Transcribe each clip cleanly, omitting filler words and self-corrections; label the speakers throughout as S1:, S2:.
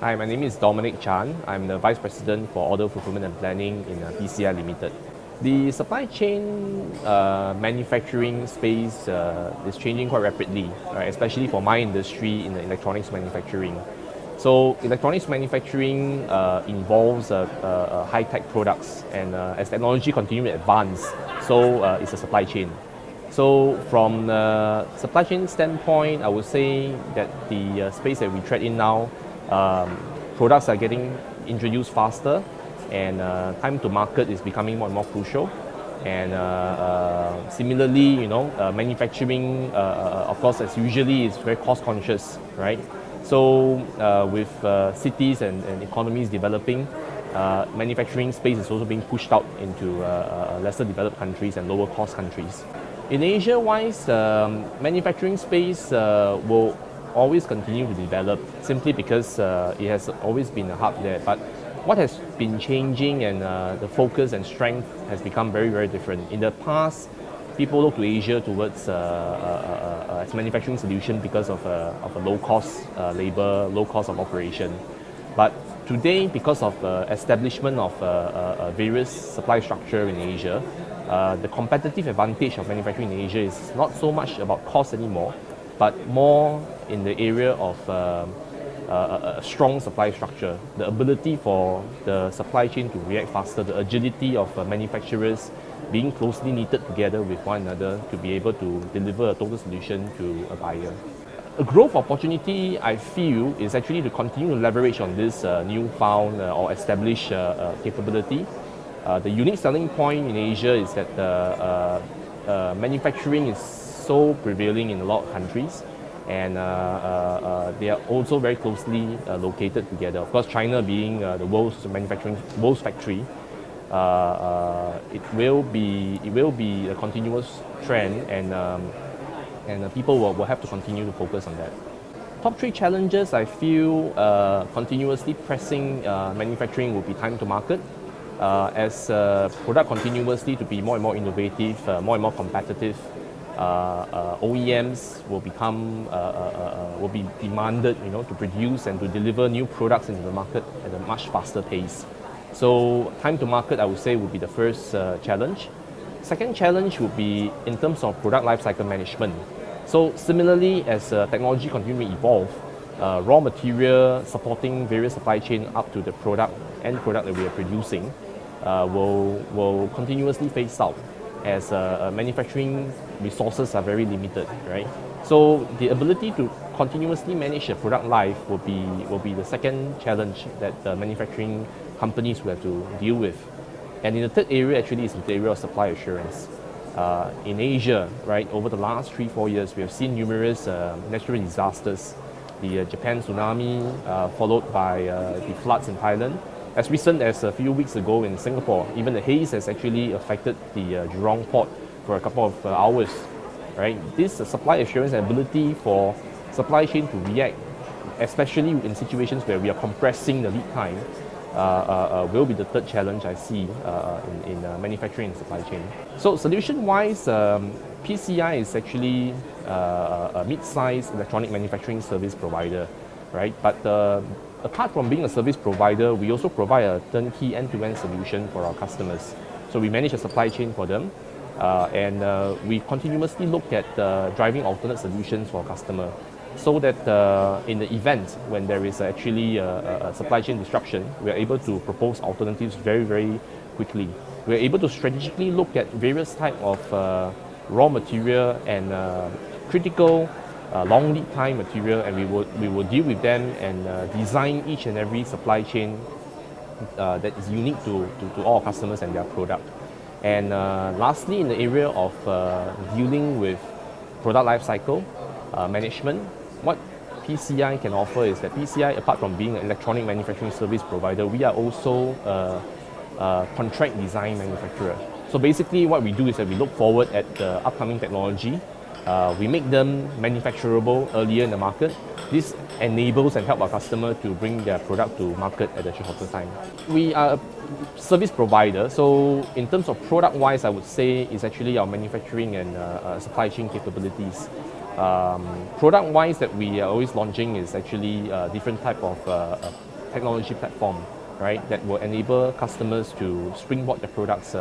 S1: Hi, my name is Dominic Chan. I'm the Vice President for Order Fulfillment and Planning in PCI Limited. The supply chain manufacturing space is changing quite rapidly, right? Especially for my industry in the electronics manufacturing. So electronics manufacturing involves high-tech products, and as technology continues to advance, so it's a supply chain. So from the supply chain standpoint, I would say that the space that we tread in now, products are getting introduced faster, and time to market is becoming more and more crucial. And similarly, manufacturing, of course, as usually, is very cost conscious, right? So with cities and economies developing, manufacturing space is also being pushed out into lesser developed countries and lower cost countries. In Asia-wise, manufacturing space will always continue to develop simply because it has always been a hub there. But what has been changing, and the focus and strength has become very, very different. In the past, people look to Asia towards as manufacturing solution because of a low-cost labor, low cost of operation. But today, because of establishment of various supply structure in Asia, the competitive advantage of manufacturing in Asia is not so much about cost anymore, but more in the area of a strong supply structure, the ability for the supply chain to react faster, the agility of manufacturers being closely knitted together with one another to be able to deliver a total solution to a buyer. A growth opportunity, I feel, is actually to continue to leverage on this newfound or established capability. The unique selling point in Asia is that manufacturing is so prevailing in a lot of countries, and they are also very closely located together. Of course, China being the world's factory, it will be a continuous trend, and people will have to continue to focus on that. Top three challenges I feel continuously pressing manufacturing will be time to market. As product continuously to be more and more innovative, more and more competitive, OEMs will be demanded, to produce and to deliver new products into the market at a much faster pace. So time to market, I would say, would be the first challenge. Second challenge would be in terms of product lifecycle management. So similarly, as technology continues to evolve, raw material supporting various supply chain up to the end product that we are producing will continuously phase out as manufacturing resources are very limited, right? So the ability to continuously manage the product life will be the second challenge that manufacturing companies will have to deal with. And in the third area, actually, is the area of supply assurance. In Asia, right, over the last 3-4 years, we have seen numerous natural disasters. The Japan tsunami, followed by the floods in Thailand. As recent as a few weeks ago in Singapore, even the haze has actually affected the Jurong port for a couple of hours. Right? This supply assurance and ability for supply chain to react, especially in situations where we are compressing the lead time, will be the third challenge I see in manufacturing and supply chain. So solution-wise, PCI is actually a mid-sized electronic manufacturing service provider, right? But apart from being a service provider, we also provide a turnkey end-to-end solution for our customers. So we manage a supply chain for them, and we continuously look at driving alternate solutions for our customer, so that in the event when there is actually a supply chain disruption, we are able to propose alternatives very, very quickly. We are able to strategically look at various types of raw material and critical long lead time material, and we will deal with them and design each and every supply chain that is unique to all customers and their product. And lastly, in the area of dealing with product life cycle management, what PCI can offer is that PCI, apart from being an electronic manufacturing service provider, we are also a contract design manufacturer. So basically what we do is that we look forward at the upcoming technology. We make them manufacturable earlier in the market. This enables and helps our customer to bring their product to market at a shorter time. We are a service provider, so in terms of product-wise, I would say it's actually our manufacturing and supply chain capabilities. Product-wise, that we are always launching is actually different type of technology platform, right, that will enable customers to springboard their products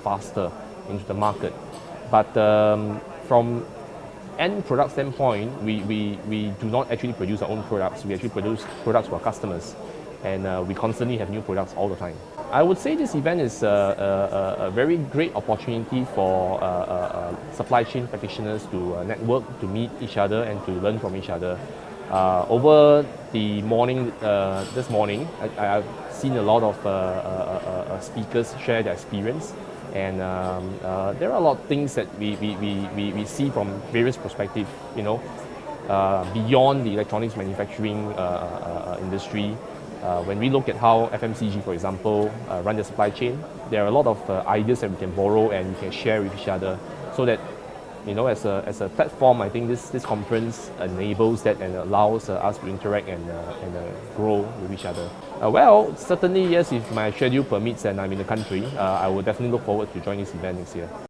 S1: faster into the market. But from end product standpoint, we do not actually produce our own products. We actually produce products for our customers, and we constantly have new products all the time. I would say this event is a very great opportunity for supply chain practitioners to network, to meet each other, and to learn from each other. Over the morning, this morning, I've seen a lot of speakers share their experience, and there are a lot of things that we see from various perspectives, beyond the electronics manufacturing industry. When we look at how FMCG, for example, run their supply chain, there are a lot of ideas that we can borrow and we can share with each other, so that as a platform, I think this conference enables that and allows us to interact and grow with each other. Well, certainly yes, if my schedule permits and I'm in the country, I will definitely look forward to join this event next year.